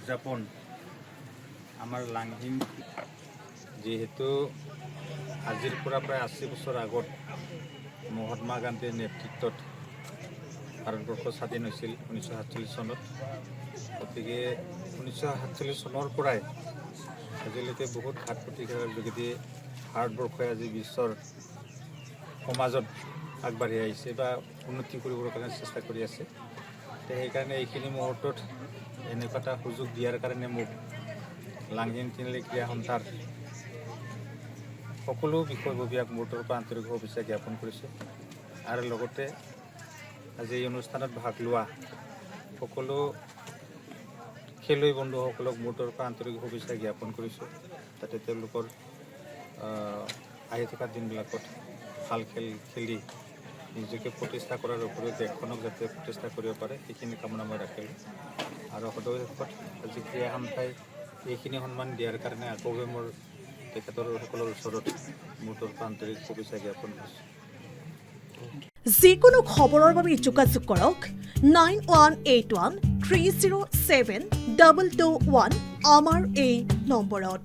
উদযাপন আমাৰ লাংহিম যেহেতু আজিৰ পৰা প্ৰায় 80 বছৰ আগত মহাত্মা গান্ধীৰ নেতৃত্বত ভাৰতবৰ্ষ স্বাধীন হৈছিল 1947 চনত। গতিকে 1947 চনৰ পৰাই আজিলৈকে বহুত ঘাত প্ৰতিঘাতৰ যোগেদি ভাৰতবৰ্ষই আজি বিশ্বৰ সমাজত আগবাঢ়ি আহিছে বা উন্নতি কৰিবৰ কাৰণে চেষ্টা কৰি আছে। সেইকাৰণে এইখিনি মুহূৰ্তত এনেকুৱা এটা সুযোগ দিয়াৰ কাৰণে মোক লাংহিম তিনিআলি ক্ৰীড়া সন্থাৰ সকলো বিষয়ববীয়াক মোৰ তৰফৰ পৰা আন্তৰিক শুভেচ্ছা জ্ঞাপন কৰিছোঁ। আৰু লগতে আজি এই অনুষ্ঠানত ভাগ লোৱা সকলো খেলুৱৈ বন্ধুসকলক মোৰ তৰফৰ পৰা আন্তৰিক শুভেচ্ছা জ্ঞাপন কৰিছোঁ, যাতে তেওঁলোকৰ আহি থকা দিনবিলাকত ভাল খেল খেলি নিজকে প্ৰতিষ্ঠা কৰাৰ উপৰিও দেশখনক যাতে প্ৰতিষ্ঠা কৰিব পাৰে সেইখিনি কামনা মই ৰাখিলোঁ। আৰু সদৌ আজি ক্ৰীড়া সন্থাই এইখিনি সন্মান দিয়াৰ কাৰণে আকৌ মোৰ তেখেতৰ সকলৰ ওচৰত মোৰ তৰফৰ আন্তৰিক শুভেচ্ছা জ্ঞাপন কৰিছোঁ। যিকোনো খবৰৰ বাবে যোগাযোগ কৰক 9181 307 221 আমাৰ এই নম্বৰত।